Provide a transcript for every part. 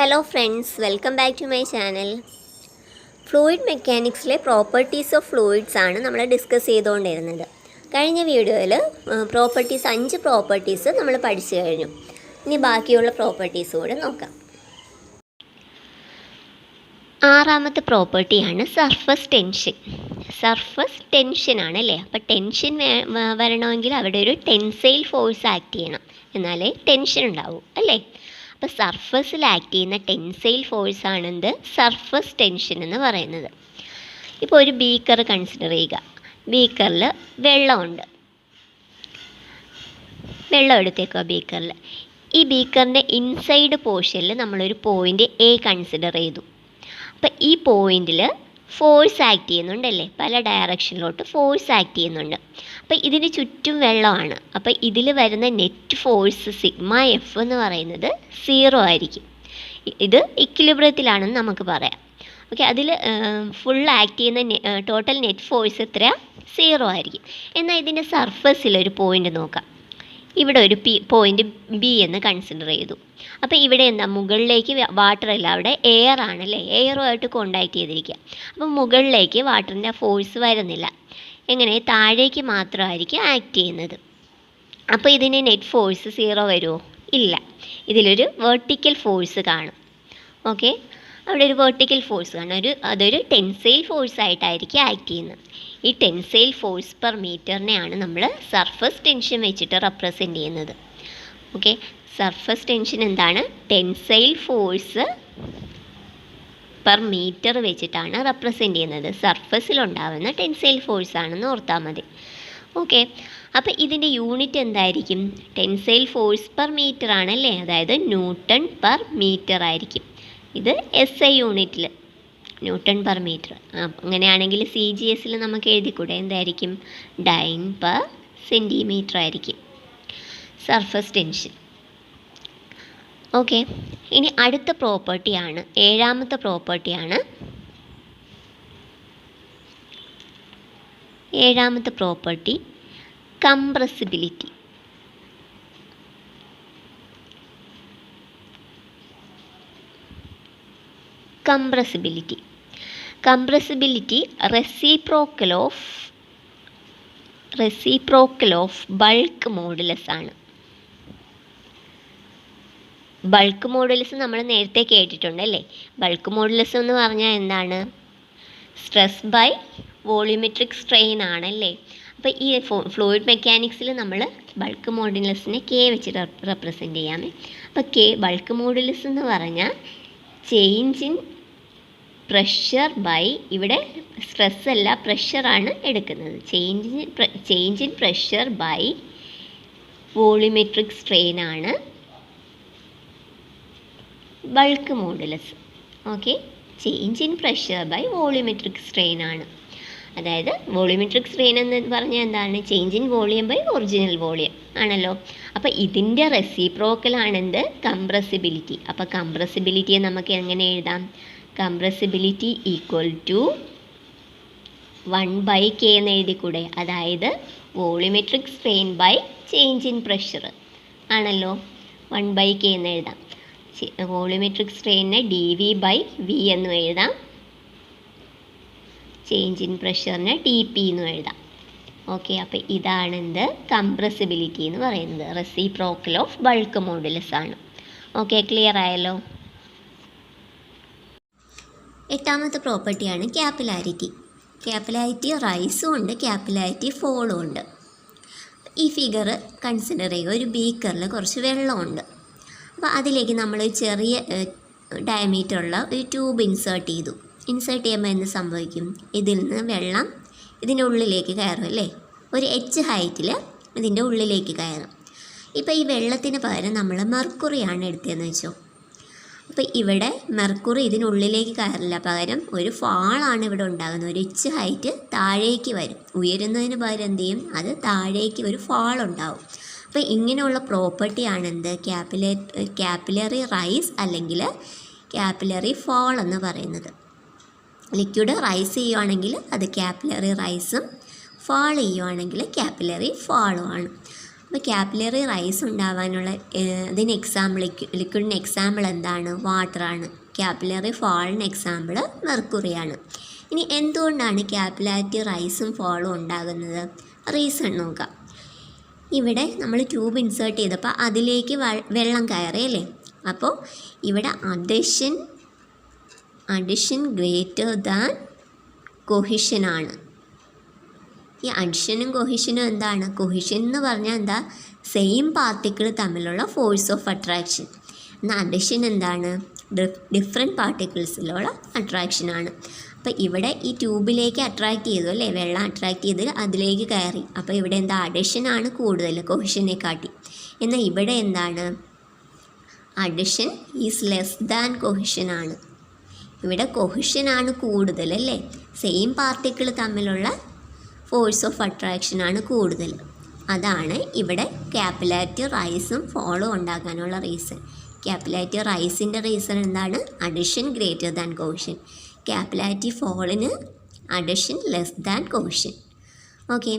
Hello friends, welcome back to my channel. Fluid മെക്കാനിക്സിലെ properties of fluids ആണ് നമ്മൾ discuss ചെയ്തുകൊണ്ടിരുന്നത്. കഴിഞ്ഞ വീഡിയോയിൽ 5 പ്രോപ്പർട്ടീസ് നമ്മൾ പഠിച്ചു കഴിഞ്ഞു. ഇനി ബാക്കിയുള്ള പ്രോപ്പർട്ടീസ് കൂടെ നോക്കാം. ആറാമത്തെ പ്രോപ്പർട്ടിയാണ് സർഫസ് ടെൻഷൻ. സർഫസ് ടെൻഷൻ ആണല്ലേ. അപ്പോൾ ടെൻഷൻ വരണമെങ്കിൽ അവിടെ ഒരു ടെൻസൈൽ ഫോഴ്സ് ആക്ട് ചെയ്യണം, എന്നാലേ ടെൻഷൻ ഉണ്ടാവൂ അല്ലേ. അപ്പോൾ സർഫസിൽ ആക്ട് ചെയ്യുന്ന ടെൻസൈൽ ഫോഴ്സ് ആണെന്ത് സർഫസ് ടെൻഷൻ എന്ന് പറയുന്നത്. ഇപ്പോൾ ഒരു ബീക്കർ കൺസിഡർ ചെയ്യുക. ബീക്കറിൽ വെള്ളം എടുത്തേക്കുക ബീക്കറിൽ. ഈ ബീക്കറിൻ്റെ ഇൻസൈഡ് പോർഷനിൽ നമ്മളൊരു പോയിൻ്റ് എ കൺസിഡർ ചെയ്തു. അപ്പോൾ ഈ പോയിന്റിൽ ഫോഴ്സ് ആക്ട് ചെയ്യുന്നുണ്ടല്ലേ, പല ഡയറക്ഷനിലോട്ട് ഫോഴ്സ് ആക്ട് ചെയ്യുന്നുണ്ട്. അപ്പോൾ ഇതിന് ചുറ്റും വെള്ളമാണ്. അപ്പോൾ ഇതിൽ വരുന്ന നെറ്റ് ഫോഴ്സ് സിഗ്മ എഫ് എന്ന് പറയുന്നത് 0 ആയിരിക്കും. ഇത് ഇക്വിലിബ്രിയത്തിലാണെന്ന് നമുക്ക് പറയാം. ഓക്കെ, അതിൽ ഫുൾ ആക്ട് ചെയ്യുന്ന ടോട്ടൽ നെറ്റ് ഫോഴ്സ് എത്രയാണ്? 0 ആയിരിക്കും. എന്നാൽ ഇതിൻ്റെ സർഫസിലൊരു പോയിൻ്റ് നോക്കാം. ഇവിടെ ഒരു പോയിൻ്റ് ബി എന്ന് കൺസിഡർ ചെയ്തു. അപ്പോൾ ഇവിടെ എന്താ, മുകളിലേക്ക് വാട്ടർ അല്ല, അവിടെ എയർ ആണല്ലേ, എയറുമായിട്ട് കോണ്ടാക്ട് ചെയ്തിരിക്കുക. അപ്പോൾ മുകളിലേക്ക് വാട്ടറിൻ്റെ ഫോഴ്സ് വരുന്നില്ല. എങ്ങനെ? താഴേക്ക് മാത്രമായിരിക്കും ആക്ട് ചെയ്യുന്നത്. അപ്പോൾ ഇതിന് നെറ്റ് ഫോഴ്സ് 0 വരുമോ? ഇല്ല. ഇതിലൊരു വെർട്ടിക്കൽ ഫോഴ്സ് കാണും. ഓക്കെ, അവിടെ ഒരു വെർട്ടിക്കൽ ഫോഴ്സ് കാണും. അതൊരു ടെൻസൈൽ ഫോഴ്സ് ആയിട്ടായിരിക്കും ആക്ട് ചെയ്യുന്നത്. ഈ ടെൻസൈൽ ഫോഴ്സ് പെർ മീറ്ററിനെയാണ് നമ്മൾ സർഫസ് ടെൻഷൻ വെച്ചിട്ട് റെപ്രസെൻ്റ് ചെയ്യുന്നത്. ഓക്കെ, സർഫസ് ടെൻഷൻ എന്താണ്? ടെൻസൈൽ ഫോഴ്സ് പെർ മീറ്റർ വെച്ചിട്ടാണ് റെപ്രസെൻ്റ് ചെയ്യുന്നത്. സർഫസിലുണ്ടാകുന്ന ടെൻസൈൽ ഫോഴ്സ് ആണെന്ന് ഓർത്താൽ മതി. ഓക്കെ, അപ്പോൾ ഇതിൻ്റെ യൂണിറ്റ് എന്തായിരിക്കും? ടെൻസൈൽ ഫോഴ്സ് പെർ മീറ്റർ ആണല്ലേ, അതായത് ന്യൂട്ടൺ പെർ മീറ്റർ ആയിരിക്കും. ഇത് SI യൂണിറ്റിൽ ന്യൂട്ടൺ പെർ മീറ്റർ. അങ്ങനെയാണെങ്കിൽ CGS നമുക്ക് എഴുതിക്കൂടെ? എന്തായിരിക്കും? ഡൈൻ പെർ സെൻറ്റിമീറ്റർ ആയിരിക്കും സർഫസ് ടെൻഷൻ. ഓക്കെ, ഇനി അടുത്ത പ്രോപ്പർട്ടിയാണ്, 7ാമത്തെ പ്രോപ്പർട്ടിയാണ്. 7ാമത്തെ property compressibility. Compressibility reciprocal of bulk modulus ആണ്. ബൾക്ക് മോഡുലസ് നമ്മൾ നേരത്തെ കേട്ടിട്ടുണ്ടല്ലേ. ബൾക്ക് മോഡുലസ് എന്ന് പറഞ്ഞാൽ എന്താണ്? സ്ട്രെസ് ബൈ വോളിയോമെട്രിക് സ്ട്രെയിൻ ആണല്ലേ. അപ്പോൾ ഈ ഫ്ലൂയിഡ് മെക്കാനിക്സിൽ നമ്മൾ ബൾക്ക് മോഡുലസിനെ K വെച്ച് റെപ്രസെൻ്റ് ചെയ്യാമേ. അപ്പോൾ ബൾക്ക് മോഡുലസ് എന്ന് പറഞ്ഞാൽ ചേഞ്ച് ഇൻ പ്രഷർ ബൈ, ഇവിടെ സ്ട്രെസ് അല്ല പ്രഷറാണ് എടുക്കുന്നത്. Change in pressure by volumetric strain ആണ് bulk modulus. Okay, change in pressure by volumetric strain ആണ്. അതായത് വോളിയോമെട്രിക് സ്ട്രെയിൻ എന്ന് പറഞ്ഞാൽ എന്താണ്? Change in volume by original volume ആണല്ലോ. അപ്പോൾ ഇതിൻ്റെ റെസിപ്രോക്കലാണെന്ത്? കംപ്രസിബിലിറ്റി. അപ്പോൾ കംപ്രസിബിലിറ്റിയെ നമുക്ക് എങ്ങനെ എഴുതാം? കംപ്രസിബിലിറ്റി ഈക്വൽ ടു 1/K എന്ന് എഴുതിക്കൂടെ? അതായത് volumetric strain by change in pressure ആണല്ലോ. 1/K എന്ന് എഴുതാം. വോളിയോമെട്രിക് സ്ട്രെയിനിനെ dV/V എന്നും എഴുതാം. ചേഞ്ച് ഇൻ പ്രഷറിനെ dP എന്നും എഴുതാം. ഓക്കെ, അപ്പോൾ ഇതാണ് എന്ത്? കംപ്രസിബിലിറ്റി എന്ന് പറയുന്നത്. റെസിപ്രോക്കൽ ഓഫ് ബൾക്ക് മോഡുലസ് ആണ്. ഓക്കെ, ക്ലിയർ ആയല്ലോ. 8ാമത്തെ പ്രോപ്പർട്ടിയാണ് ക്യാപ്പിലാരിറ്റി റൈസും ഉണ്ട്, ക്യാപ്പിലാരിറ്റി ഫോളും ഉണ്ട്. ഈ ഫിഗർ കൺസിഡർ ചെയ്യുക. ഒരു ബീക്കറിൽ കുറച്ച് വെള്ളമുണ്ട്. അപ്പോൾ അതിലേക്ക് നമ്മൾ ചെറിയ ഡയമീറ്ററുള്ള ഒരു ട്യൂബ് ഇൻസേർട്ട് ചെയ്യുമ്പോൾ എന്ത് സംഭവിക്കും? ഇതിൽ നിന്ന് വെള്ളം ഇതിൻ്റെ ഉള്ളിലേക്ക് കയറും അല്ലേ. ഒരു H ഹൈറ്റിൽ ഇതിൻ്റെ ഉള്ളിലേക്ക് കയറും. ഇപ്പോൾ ഈ വെള്ളത്തിന് പകരം നമ്മൾ മെർക്കുറിയാണ് എടുത്തതെന്ന് വെച്ചോ. അപ്പോൾ ഇവിടെ മെർക്കുറി ഇതിനുള്ളിലേക്ക് കയറില്ല, പകരം ഒരു ഫാളാണ് ഇവിടെ ഉണ്ടാകുന്നത്. ഒരു H ഹൈറ്റ് താഴേക്ക് വരും. ഉയരുന്നതിന് പകരം എന്ത് ചെയ്യും? അത് താഴേക്ക് ഒരു ഫാൾ ഉണ്ടാവും. അപ്പോൾ ഇങ്ങനെയുള്ള പ്രോപ്പർട്ടിയാണ് എന്ത്? ക്യാപ്പിലറി റൈസ് അല്ലെങ്കിൽ ക്യാപ്പിലറി ഫാൾ എന്ന് പറയുന്നത്. ലിക്വിഡ് റൈസ് ചെയ്യുവാണെങ്കിൽ അത് ക്യാപ്പിലറി റൈസും, ഫാൾ ചെയ്യുവാണെങ്കിൽ ക്യാപ്പിലറി ഫാളും ആണ്. അപ്പോൾ ക്യാപ്പിലറി റൈസ് ഉണ്ടാവാനുള്ള ഇതിന് എക്സാമ്പിൾ, ലിക്വിഡിന് എക്സാമ്പിൾ എന്താണ്? വാട്ടറാണ്. ക്യാപ്പിലറി ഫോളിന് എക്സാമ്പിൾ മെർക്കുറിയാണ്. ഇനി എന്തുകൊണ്ടാണ് ക്യാപ്പിലാരിറ്റി റൈസും ഫോളും ഉണ്ടാകുന്നത്? റീസൺ നോക്കാം. ഇവിടെ നമ്മൾ ട്യൂബ് ഇൻസേർട്ട് ചെയ്തപ്പോൾ അതിലേക്ക് വെള്ളം കയറി അല്ലേ? അപ്പോൾ ഇവിടെ അഡിഷൻ ഗ്രേറ്റർ ദാൻ കൊഹിഷനാണ്. ഈ അഡിഷനും കൊഹിഷനും എന്താണ്? കൊഹിഷൻ എന്ന് പറഞ്ഞാൽ എന്താ? സെയിം പാർട്ടിക്കിൾ തമ്മിലുള്ള ഫോഴ്സ് ഓഫ് അട്രാക്ഷൻ. എന്നാൽ അഡിഷൻ എന്താണ്? ഡിഫറെൻറ്റ് പാർട്ടിക്കിൾസിലുള്ള അട്രാക്ഷനാണ്. അപ്പോൾ ഇവിടെ ഈ ട്യൂബിലേക്ക് അട്രാക്റ്റ് ചെയ്തു അല്ലേ? വെള്ളം അട്രാക്റ്റ് ചെയ്ത് അതിലേക്ക് കയറി. അപ്പോൾ ഇവിടെ എന്താ? അഡിഷനാണ് കൂടുതൽ കൊഹിഷനെ കാട്ടി. എന്നാൽ ഇവിടെ എന്താണ്? അഡിഷൻ ഈസ് ലെസ് ദാൻ കൊഹിഷനാണ്. ഇവിടെ കൊഹിഷനാണ് കൂടുതൽ അല്ലേ? സെയിം പാർട്ടിക്കിൾ തമ്മിലുള്ള ഫോഴ്സ് ഓഫ് അട്രാക്ഷനാണ് കൂടുതൽ. അതാണ് ഇവിടെ ക്യാപ്പിലാരിറ്റി റൈസും ഫോളും ഉണ്ടാകാനുള്ള റീസൺ. ക്യാപ്പിലാരിറ്റി റൈസിൻ്റെ റീസൺ എന്താണ്? Adhesion greater than cohesion. Capillarity ഫോളിന് adhesion less than cohesion. Okay,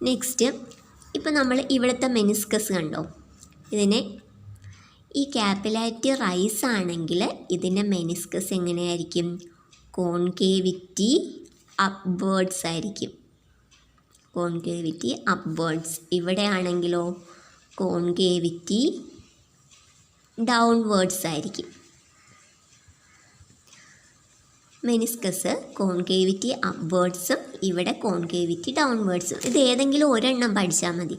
next ഇപ്പോൾ നമ്മൾ ഇവിടുത്തെ മെനിസ്കസ് കണ്ടോ? ഇതിനെ ഈ ക്യാപ്പിലാരിറ്റി റൈസ് ആണെങ്കിൽ ഇതിൻ്റെ മെനിസ്കസ് എങ്ങനെയായിരിക്കും? കോൺകേവിറ്റി അപ്വേർഡ്സ് ആയിരിക്കും. Concavity upwards. ഇവിടെ ആണെങ്കിലോ കോൺകേവിറ്റി ഡൗൺവേർഡ്സ് ആയിരിക്കും. മെനിസ്കസ് കോൺകേവിറ്റി അപ്വേർഡ്സും ഇവിടെ കോൺകേവിറ്റി ഡൗൺവേർഡ്സും. ഇത് ഏതെങ്കിലും ഒരെണ്ണം പഠിച്ചാൽ മതി.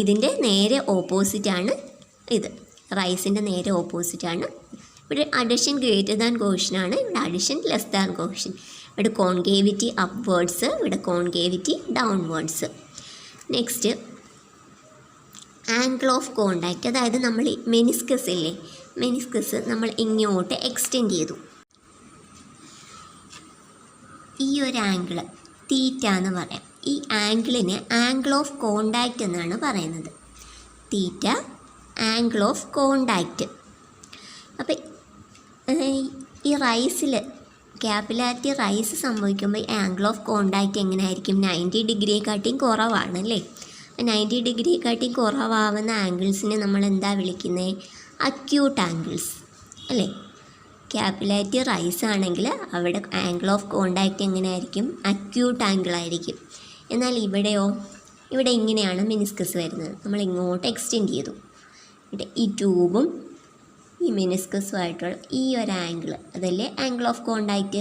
ഇതിൻ്റെ നേരെ ഓപ്പോസിറ്റാണ് ഇത്. റൈസിൻ്റെ നേരെ ഓപ്പോസിറ്റാണ്. ഇവിടെ അഡിഷൻ ഗ്രേറ്റർ ദാൻ കൊഹിഷനാണ്, ഇവിടെ അഡിഷൻ ലെസ് ദാൻ കൊഹിഷൻ. ഇവിടെ കോൺകേവിറ്റി അപ്വേർഡ്സ്, ഇവിടെ concavity downwards. Next angle of contact. അതായത് നമ്മൾ മെനിസ്കസ് ഇല്ലേ, മെനിസ്കസ് നമ്മൾ ഇങ്ങോട്ട് എക്സ്റ്റെൻഡ് ചെയ്തു. ഈ ഒരു ആംഗിൾ തീറ്റ എന്ന് പറയാം. ഈ ആംഗിളിനെ ആംഗിൾ ഓഫ് കോണ്ടാക്റ്റ് എന്നാണ് പറയുന്നത്. തീറ്റ ആംഗിൾ ഓഫ് കോണ്ടാക്റ്റ്. അപ്പം ഈ റൈസിൽ ക്യാപ്പിലാരിറ്റി റൈസ് സംഭവിക്കുമ്പോൾ ആംഗിൾ ഓഫ് കോണ്ടാക്റ്റ് എങ്ങനെയായിരിക്കും? 90 ഡിഗ്രിയെക്കാട്ടിയും കുറവാണ് അല്ലേ? 90 ഡിഗ്രിയെക്കാട്ടിയും കുറവാകുന്ന ആംഗിൾസിനെ നമ്മൾ എന്താ വിളിക്കുന്നത്? അക്യൂട്ട് ആംഗിൾസ് അല്ലേ? ക്യാപ്പിലാരിറ്റി റൈസ് ആണെങ്കിൽ അവിടെ ആംഗിൾ ഓഫ് കോണ്ടാക്റ്റ് എങ്ങനെയായിരിക്കും? അക്യൂട്ട് ആംഗിൾ ആയിരിക്കും. എന്നാൽ ഇവിടെയോ? ഇവിടെ ഇങ്ങനെയാണ് മെനിസ്കസ് വരുന്നത്. നമ്മൾ ഇങ്ങോട്ട് എക്സ്റ്റെൻഡ് ചെയ്തു. ഇവിടെ ഈ ട്യൂബും ഈ മെനിസ്കസുമായിട്ടുള്ള ഈ ഒരു ആംഗിൾ, അതല്ലേ ആംഗിൾ ഓഫ് കോണ്ടാക്റ്റ്?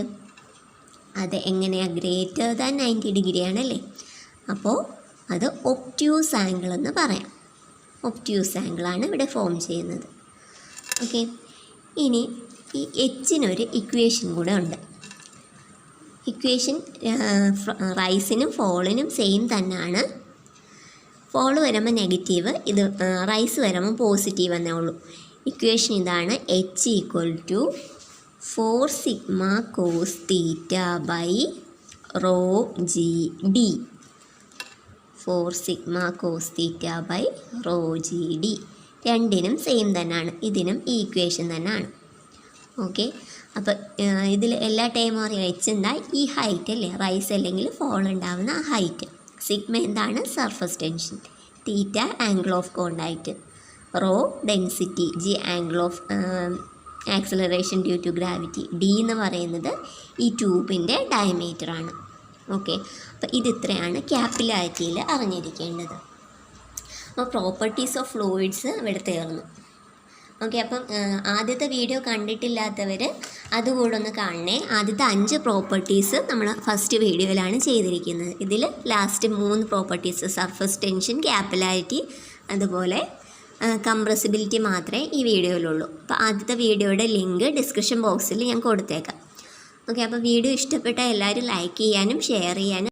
അത് എങ്ങനെയാണ്? Greater than 90 ഡിഗ്രിയാണല്ലേ? അപ്പോൾ അത് ഒബ്റ്റ്യൂസ് ആംഗിൾ എന്ന് പറയാം. ഒബ്റ്റ്യൂസ് ആംഗിളാണ് ഇവിടെ ഫോം ചെയ്യുന്നത്. ഓക്കെ, ഇനി ഈ എച്ചിനൊരു ഇക്വേഷൻ കൂടെ ഉണ്ട്. ഇക്വേഷൻ റൈസിനും ഫോളിനും സെയിം തന്നെയാണ്. ഫോള് വരുമ്പോൾ നെഗറ്റീവ്, ഇത് റൈസ് വരുമ്പോൾ പോസിറ്റീവ് എന്നേ ഉള്ളൂ. ഇക്വേഷൻ ഇതാണ്: H = 4 sigma cos theta by rho g d. 4 sigma cos theta by rho g d. രണ്ടിനും സെയിം തന്നെയാണ്. ഇതിനും ഈ ഇക്വേഷൻ തന്നെയാണ്. ഓക്കെ, അപ്പോൾ ഇതിൽ എല്ലാ ടൈമും അറിയാം. എച്ച് എന്താ? ഈ ഹൈറ്റ് അല്ലേ? റൈസ് അല്ലെങ്കിൽ ഫോൾ ഉണ്ടാവുന്ന ആ ഹൈറ്റ്. സിഗ്മ എന്താണ്? Surface tension. Theta angle of contact. Rho density. G angle of acceleration due to gravity. D എന്ന് പറയുന്നത് ഈ ട്യൂബിൻ്റെ ഡയമീറ്ററാണ്. ഓക്കെ, അപ്പോൾ ഇതിത്രയാണ് ക്യാപ്പിലാരിറ്റിയിൽ അറിഞ്ഞിരിക്കേണ്ടത്. അപ്പോൾ പ്രോപ്പർട്ടീസ് ഓഫ് ഫ്ലൂയിഡ്സ് ഇവിടെ തീർന്നു. ഓക്കെ, അപ്പം ആദ്യത്തെ വീഡിയോ കണ്ടിട്ടില്ലാത്തവർ അതുകൂടെ ഒന്ന് കാണണേ. ആദ്യത്തെ 5 പ്രോപ്പർട്ടീസ് നമ്മൾ ഫസ്റ്റ് വീഡിയോയിലാണ് ചെയ്തിരിക്കുന്നത്. ഇതിൽ last 3 properties, surface tension, capillarity, അതുപോലെ കംപ്രസിബിലിറ്റി മാത്രമേ ഈ വീഡിയോയിലുള്ളൂ. അപ്പോൾ ആദ്യത്തെ വീഡിയോയുടെ ലിങ്ക് ഡിസ്ക്രിപ്ഷൻ ബോക്സിൽ ഞാൻ കൊടുത്തേക്കാം. ഓക്കെ, അപ്പോൾ വീഡിയോ ഇഷ്ടപ്പെട്ടാൽ എല്ലാവരും ലൈക്ക് ചെയ്യാനും ഷെയർ ചെയ്യാനും